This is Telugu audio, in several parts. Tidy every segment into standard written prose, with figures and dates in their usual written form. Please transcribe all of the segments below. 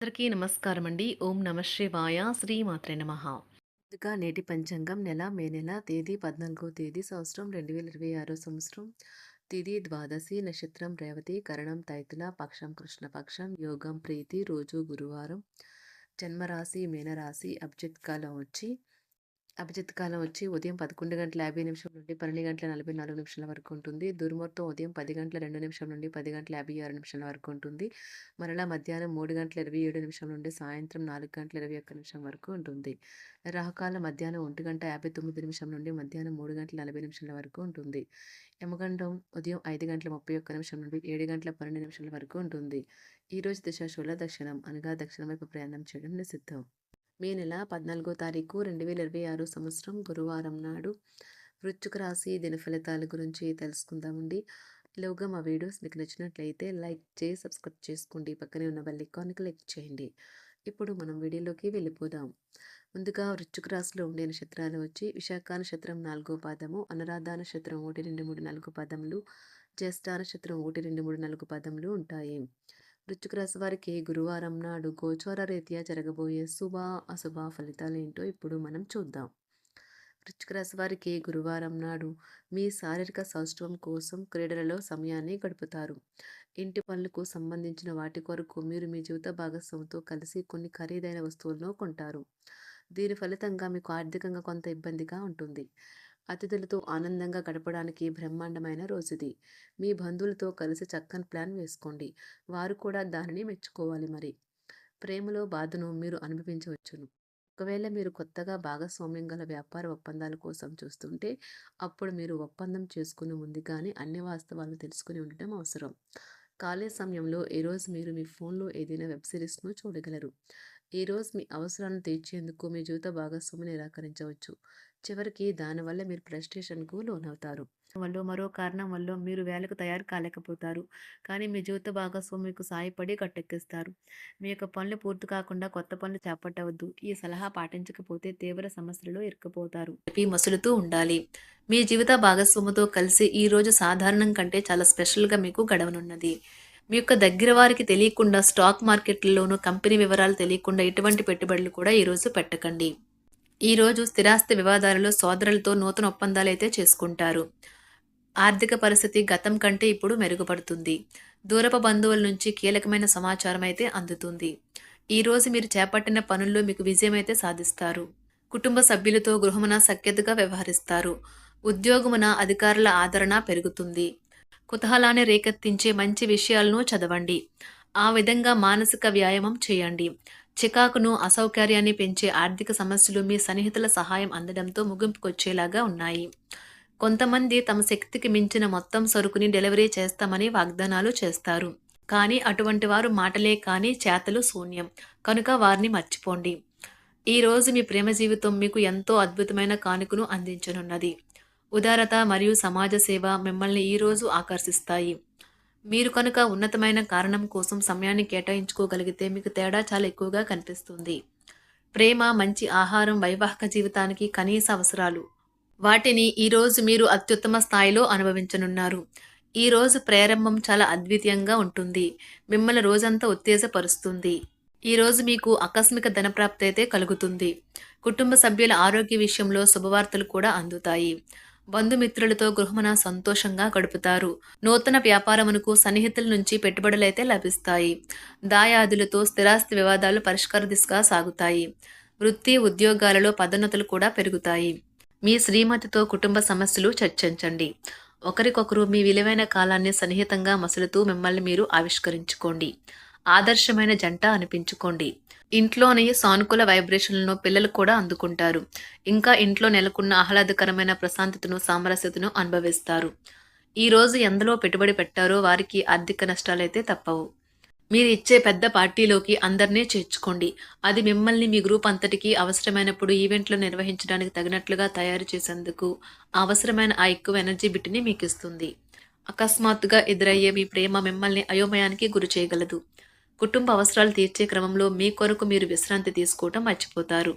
అందరికీ నమస్కారం అండి. ఓం నమ శివాయ. శ్రీమాత్రే నమః. ముందుగా నేటి పంచాంగం మే నెల తేదీ 14వ తేదీ సంవత్సరం 2026 సంవత్సరం. తిథి ద్వాదశి, నక్షత్రం రేవతి, కరణం తైతుల, పక్షం కృష్ణపక్షం, యోగం ప్రీతి, రోజు గురువారం. జన్మరాశి మీనరాశి. అభిజిత్ కాలం వచ్చి ఉదయం 11:50 నుండి 12:44 వరకు ఉంటుంది. దుర్ముహూర్తం ఉదయం 10:02 నుండి 10:56 వరకు ఉంటుంది. మరలా మధ్యాహ్నం 3:27 నుండి సాయంత్రం 4:21 వరకు ఉంటుంది. రాహుకాలం మధ్యాహ్నం 1:59 నుండి మధ్యాహ్నం 3:40 వరకు ఉంటుంది. యమగండం ఉదయం 5:31 నుండి 7:12 వరకు ఉంటుంది. ఈరోజు దిశ శూల దక్షిణం అనగా దక్షిణం వైపు ప్రయాణం చేయడం నిషిద్ధం. మే నెల 14వ తారీఖు 2026 సంవత్సరం గురువారం నాడు వృశ్చిక రాశి దినఫలితాల గురించి తెలుసుకుందామండి. ఈలోగా మా వీడియోస్ మీకు నచ్చినట్లయితే లైక్ చేసి సబ్స్క్రైబ్ చేసుకోండి. పక్కనే ఉన్న బెల్ ఐకాన్ని క్లిక్ చేయండి. ఇప్పుడు మనం వీడియోలోకి వెళ్ళిపోదాం. ముందుగా వృశ్చిక రాశిలో ఉండే నక్షత్రాలు వచ్చి విశాఖ నక్షత్రం 4వ పాదము, అనురాధ నక్షత్రం 1, 2, 3, 4 పదములు, జ్యేష్ఠ నక్షత్రం 1, 2, 3, 4 పదములు ఉంటాయి. వృశ్చిక రాశి వారికి గురువారం నాడు గోచార రీత్యా జరగబోయే శుభ అశుభ ఫలితాలు ఏంటో ఇప్పుడు మనం చూద్దాం. వృశ్చిక రాశి వారికి గురువారం నాడు మీ శారీరక సౌష్ఠవం కోసం క్రీడలలో సమయాన్ని గడుపుతారు. ఇంటి పనులకు సంబంధించిన వాటి కొరకు మీరు మీ జీవిత భాగస్వామితో కలిసి కొన్ని ఖరీదైన వస్తువులను కొంటారు. దీని ఫలితంగా మీకు ఆర్థికంగా కొంత ఇబ్బందిగా ఉంటుంది. అతిథులతో ఆనందంగా గడపడానికి బ్రహ్మాండమైన రోజుది. మీ బంధువులతో కలిసి చక్కని ప్లాన్ వేసుకోండి. వారు కూడా దానిని మెచ్చుకోవాలి. మరి ప్రేమలో బాధను మీరు అనుభవించవచ్చును. ఒకవేళ మీరు కొత్తగా భాగస్వామ్యం గల వ్యాపార ఒప్పందాల కోసం చూస్తుంటే అప్పుడు మీరు ఒప్పందం చేసుకునే ముందుగానే అన్ని వాస్తవాలను తెలుసుకుని ఉండటం అవసరం. ఖాళీ సమయంలో ఈరోజు మీరు మీ ఫోన్లో ఏదైనా వెబ్ సిరీస్ను చూడగలరు. ఈరోజు మీ అవసరాలను తీర్చేందుకు మీ జీవిత భాగస్వామి నిరాకరించవచ్చు. చివరికి దానివల్ల మీరు ఫ్రస్ట్రేషన్కు లోనవుతారు. మరో కారణం వల్ల మీరు వేళకు తయారు కాలేకపోతారు. కానీ మీ జీవిత భాగస్వామి మీకు సాయపడి గట్టెక్కిస్తారు. మీ యొక్క పనులు పూర్తి కాకుండా కొత్త పనులు చేపట్టవద్దు. ఈ సలహా పాటించకపోతే తీవ్ర సమస్యలలో ఇరుక్కుపోతారు. మసులుతూ ఉండాలి. మీ జీవిత భాగస్వామితో కలిసి ఈ రోజు సాధారణం కంటే చాలా స్పెషల్గా మీకు గడవనున్నది. మీ యొక్క దగ్గర వారికి తెలియకుండా స్టాక్ మార్కెట్లలోనూ కంపెనీ వివరాలు తెలియకుండా ఎటువంటి పెట్టుబడులు కూడా ఈరోజు పెట్టకండి. ఈరోజు స్థిరాస్తి వివాదాలలో సోదరులతో నూతన ఒప్పందాలు అయితే చేసుకుంటారు. ఆర్థిక పరిస్థితి గతం కంటే ఇప్పుడు మెరుగుపడుతుంది. దూరపు బంధువుల నుంచి కీలకమైన సమాచారం అయితే అందుతుంది. ఈరోజు మీరు చేపట్టిన పనుల్లో మీకు విజయం అయితే సాధిస్తారు. కుటుంబ సభ్యులతో గృహమున సఖ్యతగా వ్యవహరిస్తారు. ఉద్యోగమున అధికారుల ఆదరణ పెరుగుతుంది. కుతూహలాన్ని రేకెత్తించే మంచి విషయాలను చదవండి. ఆ విధంగా మానసిక వ్యాయామం చేయండి. చికాకును అసౌకర్యాన్ని పెంచే ఆర్థిక సమస్యలు మీ సన్నిహితుల సహాయం అందడంతో ముగింపుకొచ్చేలాగా ఉన్నాయి. కొంతమంది తమ శక్తికి మించిన మొత్తం సరుకుని డెలివరీ చేస్తామని వాగ్దానాలు చేస్తారు. కానీ అటువంటి వారు మాటలే కానీ చేతలు శూన్యం. కనుక వారిని మర్చిపోండి. ఈరోజు మీ ప్రేమ జీవితం మీకు ఎంతో అద్భుతమైన కానుకను అందించనున్నది. ఉదారత మరియు సమాజ సేవ మిమ్మల్ని ఈరోజు ఆకర్షిస్తాయి. మీరు కనుక ఉన్నతమైన కారణం కోసం సమయాన్ని కేటాయించుకోగలిగితే మీకు తేడా చాలా ఎక్కువగా కనిపిస్తుంది. ప్రేమ, మంచి ఆహారం వైవాహిక జీవితానికి కనీస అవసరాలు. వాటిని ఈరోజు మీరు అత్యుత్తమ స్థాయిలో అనుభవించనున్నారు. ఈరోజు ప్రారంభం చాలా అద్వితీయంగా ఉంటుంది. మిమ్మల్ని రోజంతా ఉత్తేజపరుస్తుంది. ఈరోజు మీకు ఆకస్మిక ధనప్రాప్తి అయితే కలుగుతుంది. కుటుంబ సభ్యుల ఆరోగ్య విషయంలో శుభవార్తలు కూడా అందుతాయి. బంధుమిత్రులతో గృహమున సంతోషంగా గడుపుతారు. నూతన వ్యాపారమునకు సన్నిహితుల నుంచి పెట్టుబడులైతే లభిస్తాయి. దాయాదులతో స్థిరాస్తి వివాదాలు పరిష్కార దిశగా సాగుతాయి. వృత్తి ఉద్యోగాలలో పదోన్నతులు కూడా పెరుగుతాయి. మీ శ్రీమతితో కుటుంబ సమస్యలు చర్చించండి. ఒకరికొకరు మీ విలువైన కాలాన్ని సన్నిహితంగా మసులుతూ మిమ్మల్ని మీరు ఆవిష్కరించుకోండి. ఆదర్శమైన జంట అనిపించుకోండి. ఇంట్లోని సానుకూల వైబ్రేషన్లను పిల్లలు కూడా అందుకుంటారు. ఇంకా ఇంట్లో నెలకొన్న ఆహ్లాదకరమైన ప్రశాంతతను, సామరస్యతను అనుభవిస్తారు. ఈరోజు ఎందులో పెట్టుబడి పెట్టారో వారికి ఆర్థిక నష్టాలైతే తప్పవు. మీరు ఇచ్చే పెద్ద పార్టీలోకి అందరినీ చేర్చుకోండి. అది మిమ్మల్ని మీ గ్రూప్ అంతటికీ అవసరమైనప్పుడు ఈవెంట్లు నిర్వహించడానికి తగినట్లుగా తయారు చేసేందుకు అవసరమైన ఆ ఎక్కువ ఎనర్జీ బిట్ని మీకు ఇస్తుంది. అకస్మాత్తుగా ఎదురయ్యే మీ ప్రేమ మిమ్మల్ని అయోమయానికి గురి చేయగలదు. కుటుంబ అవసరాలు తీర్చే క్రమంలో మీ కొరకు మీరు విశ్రాంతి తీసుకోవటం మర్చిపోతారు.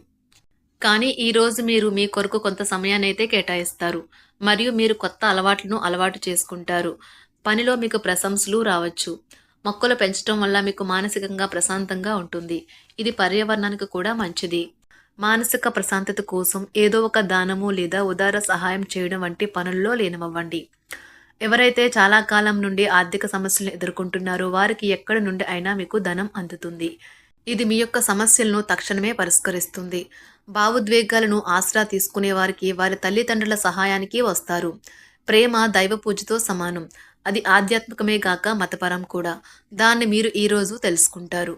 కానీ ఈరోజు మీరు మీ కొరకు కొంత సమయాన్ని అయితే కేటాయిస్తారు. మరియు మీరు కొత్త అలవాట్లను అలవాటు చేసుకుంటారు. పనిలో మీకు ప్రశంసలు రావచ్చు. మొక్కలు పెంచడం వల్ల మీకు మానసికంగా ప్రశాంతంగా ఉంటుంది. ఇది పర్యావరణానికి కూడా మంచిది. మానసిక ప్రశాంతత కోసం ఏదో ఒక దానము లేదా ఉదార సహాయం చేయడం వంటి పనుల్లో లీనమవ్వండి. ఎవరైతే చాలా కాలం నుండి ఆర్థిక సమస్యలను ఎదుర్కొంటున్నారో వారికి ఎక్కడి నుండి అయినా మీకు ధనం అందుతుంది. ఇది మీ యొక్క సమస్యలను తక్షణమే పరిష్కరిస్తుంది. భావోద్వేగాలను ఆసరా తీసుకునే వారికి వారి తల్లిదండ్రుల సహాయానికి వస్తారు. ప్రేమ దైవ పూజతో సమానం. అది ఆధ్యాత్మికమే గాక మతపరం కూడా. దాన్ని మీరు ఈరోజు తెలుసుకుంటారు.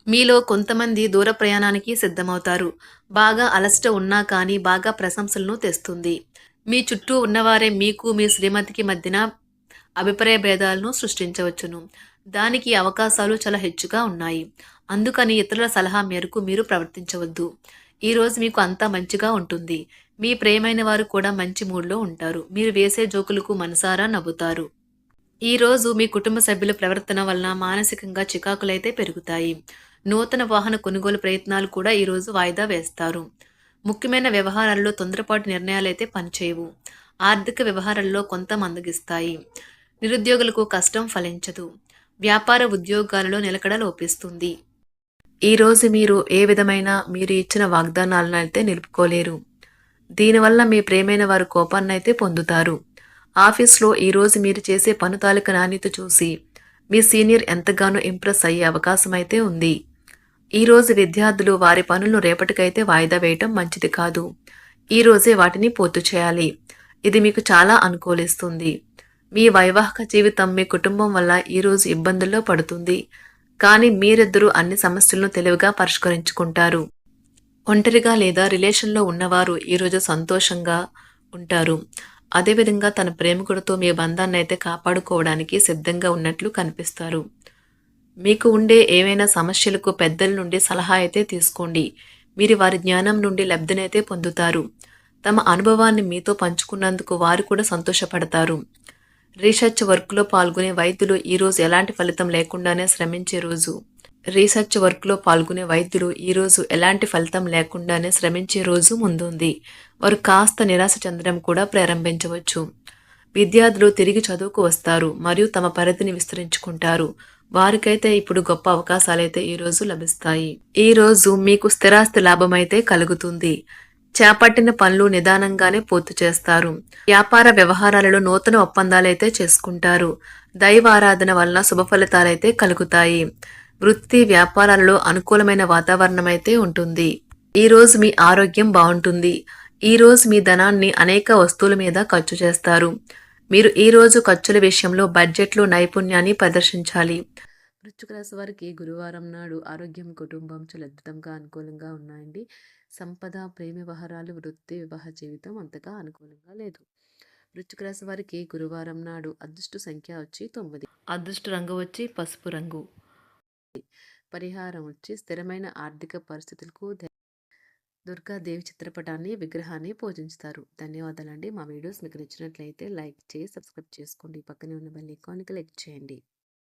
మీలో కొంతమంది దూర ప్రయాణానికి సిద్ధమవుతారు. బాగా అలసట ఉన్నా కానీ బాగా ప్రశంసలను తెస్తుంది. మీ చుట్టూ ఉన్నవారే మీకు మీ శ్రీమతికి మధ్యన అభిప్రాయ భేదాలను సృష్టించవచ్చును. దానికి అవకాశాలు చాలా హెచ్చుగా ఉన్నాయి. అందుకని ఇతరుల సలహా మేరకు మీరు ప్రవర్తించవద్దు. ఈరోజు మీకు అంతా మంచిగా ఉంటుంది. మీ ప్రియమైన వారు కూడా మంచి మూడ్లో ఉంటారు. మీరు వేసే జోకులకు మనసారా నవ్వుతారు. ఈరోజు మీ కుటుంబ సభ్యుల ప్రవర్తన వలన మానసికంగా చికాకులైతే పెరుగుతాయి. నూతన వాహన కొనుగోలు ప్రయత్నాలు కూడా ఈరోజు వాయిదా వేస్తారు. ముఖ్యమైన వ్యవహారాల్లో తొందరపాటు నిర్ణయాలైతే పనిచేయవు. ఆర్థిక వ్యవహారాల్లో కొంత మందగిస్తాయి. నిరుద్యోగులకు కష్టం ఫలించదు. వ్యాపార ఉద్యోగాలలో నిలకడ లోపిస్తుంది. ఈరోజు మీరు ఏ విధమైన మీరు ఇచ్చిన వాగ్దానాలను అయితే నిలుపుకోలేరు. దీనివల్ల మీ ప్రేమైన వారు కోపాన్నైతే పొందుతారు. ఆఫీస్లో ఈరోజు మీరు చేసే పను తాలూకు నాణ్యత చూసి మీ సీనియర్ ఎంతగానో ఇంప్రెస్ అయ్యే అవకాశం అయితే ఉంది. ఈరోజు విద్యార్థులు వారి పనులను రేపటికైతే వాయిదా వేయటం మంచిది కాదు. ఈరోజే వాటిని పూర్తి చేయాలి. ఇది మీకు చాలా అనుకూలిస్తుంది. మీ వైవాహిక జీవితం మీ కుటుంబం వల్ల ఈరోజు ఇబ్బందుల్లో పడుతుంది. కానీ మీరిద్దరూ అన్ని సమస్యలను తెలివిగా పరిష్కరించుకుంటారు. ఒంటరిగా లేదా రిలేషన్లో ఉన్నవారు ఈరోజు సంతోషంగా ఉంటారు. అదేవిధంగా తన ప్రేమికుడితో మీ బంధాన్ని అయితే కాపాడుకోవడానికి సిద్ధంగా ఉన్నట్లు కనిపిస్తారు. మీకు ఉండే ఏవైనా సమస్యలకు పెద్దల నుండి సలహా అయితే తీసుకోండి. మీరు వారి జ్ఞానం నుండి లబ్ధినైతే పొందుతారు. తమ అనుభవాన్ని మీతో పంచుకున్నందుకు వారు కూడా సంతోషపడతారు. రీసెర్చ్ వర్క్లో పాల్గొనే వైద్యులు ఈరోజు ఎలాంటి ఫలితం లేకుండానే శ్రమించే రోజు. ఈరోజు ఎలాంటి ఫలితం లేకుండానే శ్రమించే రోజు ముందుంది. వారు కాస్త నిరాశ చెందడం కూడా ప్రారంభించవచ్చు. విద్యార్థులు తిరిగి చదువుకు వస్తారు మరియు తమ పరిధిని విస్తరించుకుంటారు. వారికైతే ఇప్పుడు గొప్ప అవకాశాలైతే ఈరోజు లభిస్తాయి. ఈరోజు మీకు స్థిరాస్తి లాభమైతే కలుగుతుంది. చేపట్టిన పనులు నిదానంగానే పూర్తి చేస్తారు. వ్యాపార వ్యవహారాలలో నూతన ఒప్పందాలైతే చేసుకుంటారు. దైవ ఆరాధన వలన శుభ ఫలితాలైతే కలుగుతాయి. వృత్తి వ్యాపారాలలో అనుకూలమైన వాతావరణం అయితే ఉంటుంది. ఈరోజు మీ ఆరోగ్యం బాగుంటుంది. ఈరోజు మీ ధనాన్ని అనేక వస్తువుల మీద ఖర్చు చేస్తారు. మీరు ఈరోజు ఖర్చుల విషయంలో బడ్జెట్లో నైపుణ్యాన్ని ప్రదర్శించాలి. వృశ్చిక రాశి వారికి గురువారం నాడు ఆరోగ్యం, కుటుంబం చాలా అద్భుతంగా అనుకూలంగా ఉన్నాయండి. సంపద, ప్రేమ వ్యవహారాలు, వృత్తి, వివాహ జీవితం అంతగా అనుకూలంగా లేదు. వృశ్చిక రాశి వారికి గురువారం నాడు అదృష్ట సంఖ్య వచ్చి 9. అదృష్ట రంగు వచ్చి పసుపు రంగు. పరిహారం వచ్చి స్థిరమైన ఆర్థిక పరిస్థితులకు దుర్గాదేవి చిత్రపటాన్ని విగ్రహాన్ని పూజించుతారు. ధన్యవాదాలండి. మా వీడియోస్ మీకు నచ్చినట్లయితే లైక్ చేసి సబ్స్క్రైబ్ చేసుకోండి. పక్కనే ఉన్న బెల్ ఐకాన్ క్లిక్ చేయండి.